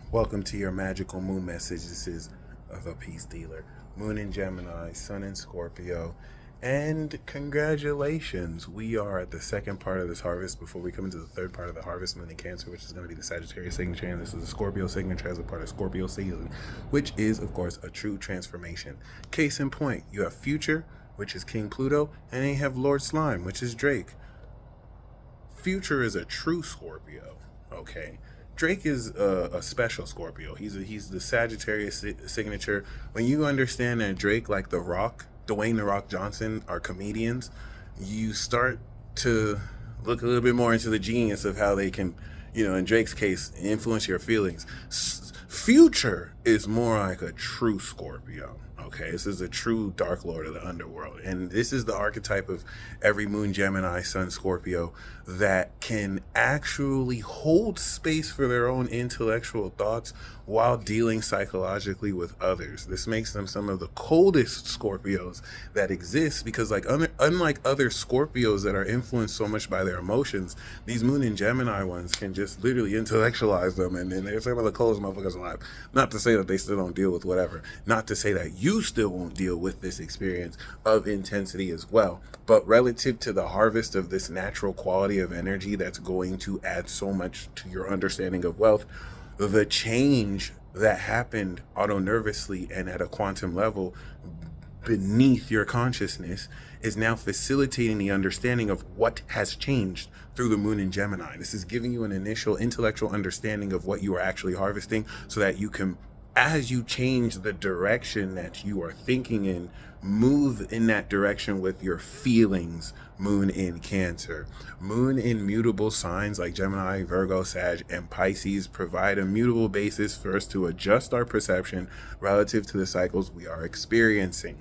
Welcome to your magical moon message. This is the Peace Dealer. Moon in Gemini, Sun in Scorpio, and congratulations. We are at the second part of this harvest before we come into the third part of the harvest, Moon in Cancer, which is going to be the Sagittarius signature, and this is the Scorpio signature as a part of Scorpio season, which is, of course, a true transformation. Case in point, you have Future, which is King Pluto, and then you have Lord Slime, which is Drake. Future is a true Scorpio, okay? Drake is a special Scorpio. He's the Sagittarius signature. When you understand that Drake, like The Rock, Dwayne The Rock Johnson, are comedians, you start to look a little bit more into the genius of how they can, in Drake's case, influence your feelings. Future is more like a true Scorpio. Okay, this is a true Dark Lord of the underworld. And this is the archetype of every Moon Gemini, Sun Scorpio that can actually hold space for their own intellectual thoughts while dealing psychologically with others. This makes them some of the coldest Scorpios that exist because, unlike other Scorpios that are influenced so much by their emotions, these Moon and Gemini ones can just literally intellectualize them, and then they're some of the coldest motherfuckers alive. Not to say that they still don't deal with whatever. Not to say that you still won't deal with this experience of intensity as well. But relative to the harvest of this natural quality of energy that's going to add so much to your understanding of wealth, the change that happened auto-nervously and at a quantum level beneath your consciousness is now facilitating the understanding of what has changed through the Moon in Gemini. This is giving you an initial intellectual understanding of what you are actually harvesting so that you can, as you change the direction that you are thinking in, move in that direction with your feelings. Moon in Cancer. Moon in mutable signs like Gemini, Virgo, Sag, and Pisces provide a mutable basis for us to adjust our perception relative to the cycles we are experiencing.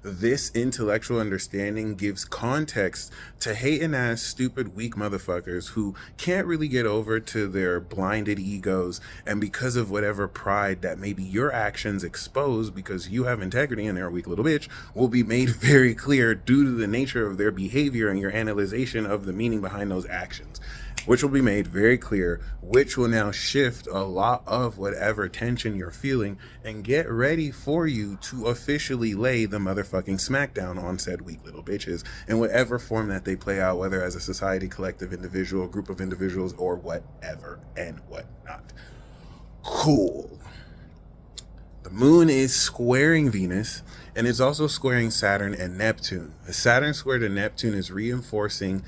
This intellectual understanding gives context to hating ass, stupid, weak motherfuckers who can't really get over to their blinded egos, and because of whatever pride that maybe your actions expose because you have integrity and they're a weak little bitch will be made very clear due to the nature of their behavior and your analyzation of the meaning behind those actions, which will be made very clear, which will now shift a lot of whatever tension you're feeling and get ready for you to officially lay the motherfucking smackdown on said weak little bitches in whatever form that they play out, whether as a society, collective, individual, group of individuals, or whatever and whatnot. Cool. The moon is squaring Venus, and it's also squaring Saturn and Neptune. The Saturn square to Neptune is reinforcing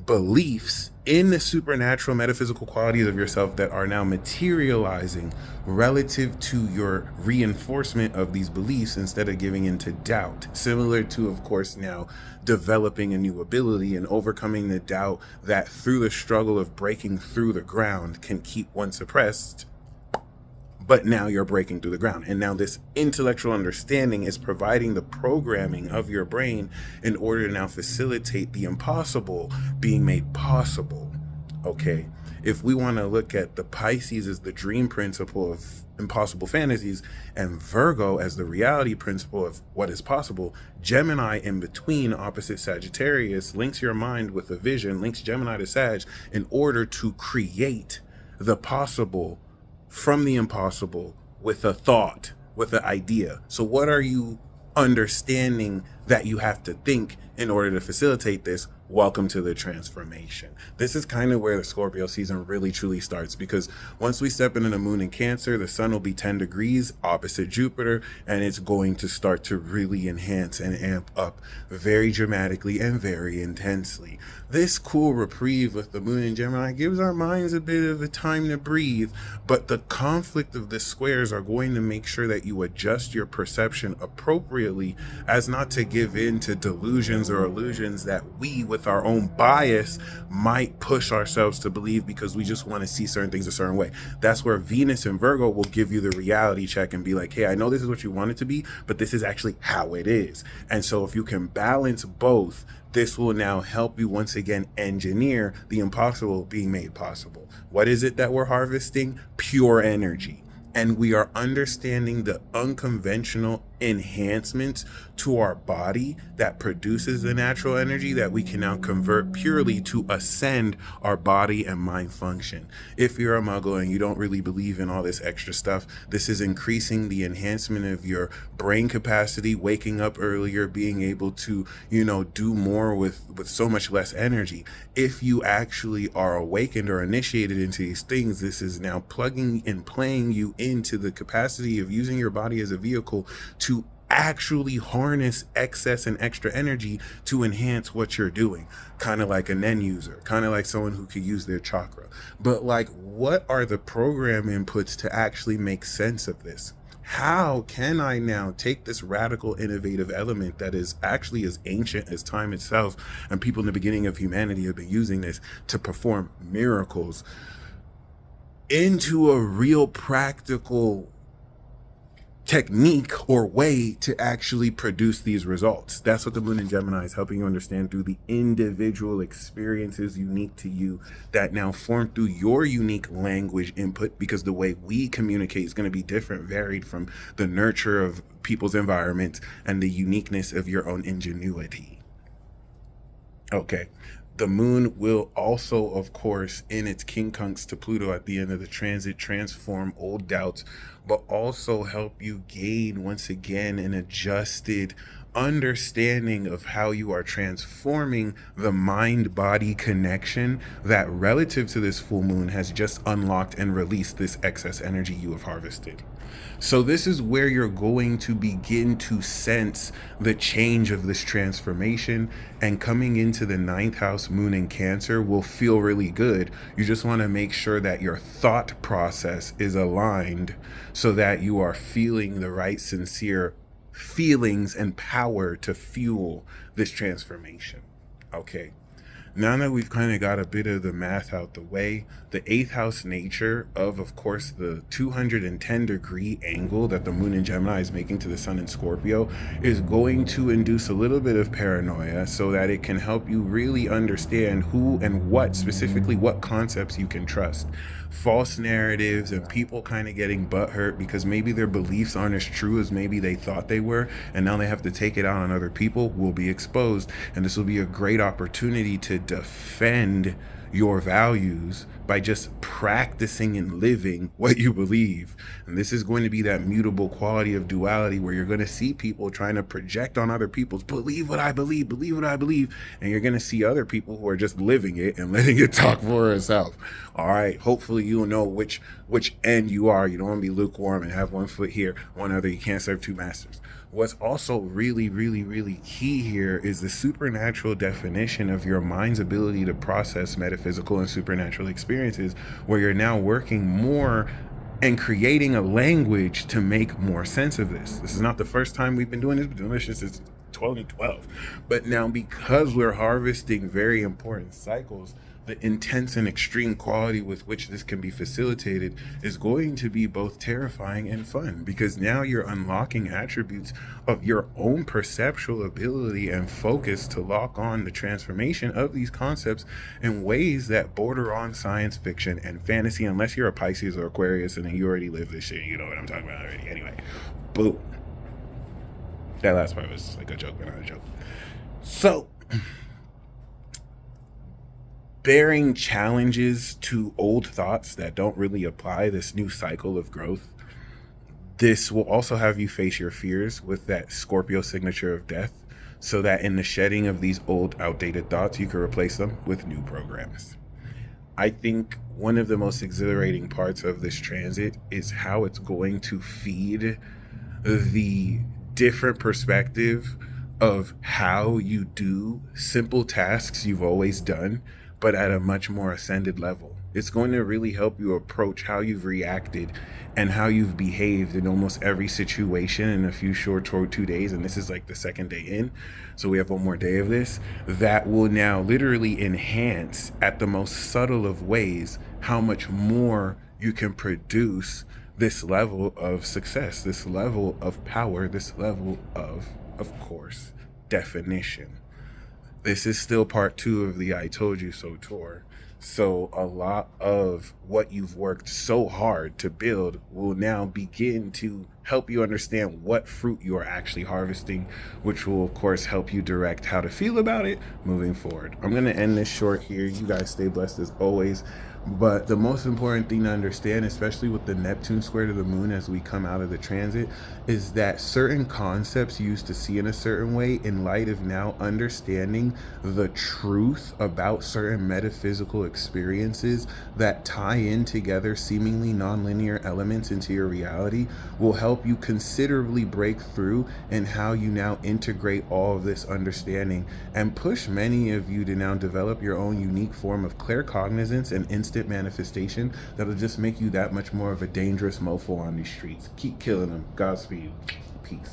beliefs in the supernatural metaphysical qualities of yourself that are now materializing relative to your reinforcement of these beliefs instead of giving into doubt. Similar to, of course, now developing a new ability and overcoming the doubt that through the struggle of breaking through the ground can keep one suppressed. But now you're breaking through the ground. And now this intellectual understanding is providing the programming of your brain in order to now facilitate the impossible being made possible. Okay. If we want to look at the Pisces as the dream principle of impossible fantasies and Virgo as the reality principle of what is possible, Gemini in between opposite Sagittarius links your mind with a vision, links Gemini to Sag in order to create the possible from the impossible with a thought, with an idea. So what are you understanding that you have to think in order to facilitate this? Welcome to the transformation. This is kind of where the Scorpio season really truly starts, because once we step into the moon in Cancer, the sun will be 10 degrees opposite Jupiter, and it's going to start to really enhance and amp up very dramatically and very intensely. This cool reprieve with the moon in Gemini gives our minds a bit of a time to breathe, but the conflict of the squares are going to make sure that you adjust your perception appropriately as not to give in to delusions or illusions that we, with our own bias, might push ourselves to believe because we just want to see certain things a certain way. That's where Venus and Virgo will give you the reality check and be like, hey, I know this is what you want it to be, but this is actually how it is. And so if you can balance both, this will now help you once again engineer the impossible being made possible. What is it that we're harvesting? Pure energy. And we are understanding the unconventional enhancements to our body that produces the natural energy that we can now convert purely to ascend our body and mind function. If you're a muggle and you don't really believe in all this extra stuff, this is increasing the enhancement of your brain capacity, waking up earlier, being able to, do more with so much less energy. If you actually are awakened or initiated into these things, this is now plugging and playing you into the capacity of using your body as a vehicle to actually harness excess and extra energy to enhance what you're doing. Kind of like a Nen user, kind of like someone who could use their chakra. But like, what are the program inputs to actually make sense of this? How can I now take this radical, innovative element that is actually as ancient as time itself, and people in the beginning of humanity have been using this to perform miracles, into a real practical technique or way to actually produce these results? That's what the moon in Gemini is helping you understand through the individual experiences unique to you that now form through your unique language input, because the way we communicate is going to be different, varied from the nurture of people's environments and the uniqueness of your own ingenuity. Okay. The moon will also, of course, in its quincunx to Pluto at the end of the transit, transform old doubts, but also help you gain, once again, an adjusted understanding of how you are transforming the mind-body connection that, relative to this full moon, has just unlocked and released this excess energy you have harvested. So this is where you're going to begin to sense the change of this transformation, and coming into the 9th house moon in Cancer will feel really good. You just want to make sure that your thought process is aligned so that you are feeling the right, sincere feelings and power to fuel this transformation. Okay. Now that we've kind of got a bit of the math out the way, the 8th house nature of course, the 210-degree angle that the moon in Gemini is making to the sun in Scorpio is going to induce a little bit of paranoia, so that it can help you really understand who and what, specifically what concepts you can trust. False narratives and people kind of getting butthurt because maybe their beliefs aren't as true as maybe they thought they were, and now they have to take it out on other people, will be exposed. And this will be a great opportunity to defend your values by just practicing and living what you believe. And this is going to be that mutable quality of duality where you're going to see people trying to project on other people's believe what I believe, and you're going to see other people who are just living it and letting it talk for itself. All right, hopefully you'll know which end you are. You don't want to be lukewarm and have one foot here, one other. You can't serve two masters. What's also really, really, really key here is the supernatural definition of your mind's ability to process metaphysical and supernatural experiences, where you're now working more and creating a language to make more sense of this. This is not the first time we've been doing this. We've been doing this since 2012. But now, because we're harvesting very important cycles, the intense and extreme quality with which this can be facilitated is going to be both terrifying and fun, because now you're unlocking attributes of your own perceptual ability and focus to lock on the transformation of these concepts in ways that border on science fiction and fantasy, unless you're a Pisces or Aquarius and then you already live this shit. You know what I'm talking about already. Anyway, boom. That last part was like a joke, but not a joke. So, bearing challenges to old thoughts that don't really apply this new cycle of growth, this will also have you face your fears with that Scorpio signature of death, so that in the shedding of these old, outdated thoughts, you can replace them with new programs. I think one of the most exhilarating parts of this transit is how it's going to feed the different perspective of how you do simple tasks you've always done, but at a much more ascended level. It's going to really help you approach how you've reacted and how you've behaved in almost every situation in a few short 2 days. And this is like the second day in, so we have one more day of this. That will now literally enhance, at the most subtle of ways, how much more you can produce this level of success, this level of power, this level of course, definition. This is still part 2 of the I Told You So tour. So a lot of what you've worked so hard to build will now begin to help you understand what fruit you are actually harvesting, which will of course help you direct how to feel about it moving forward. I'm going to end this short here. You guys stay blessed as always. But the most important thing to understand, especially with the Neptune square to the moon as we come out of the transit, is that certain concepts you used to see in a certain way, in light of now understanding the truth about certain metaphysical experiences that tie in together seemingly nonlinear elements into your reality, will help you considerably break through in how you now integrate all of this understanding, and push many of you to now develop your own unique form of claircognizance and instant manifestation that'll just make you that much more of a dangerous mofo on these streets. Keep killing them. Godspeed. Peace.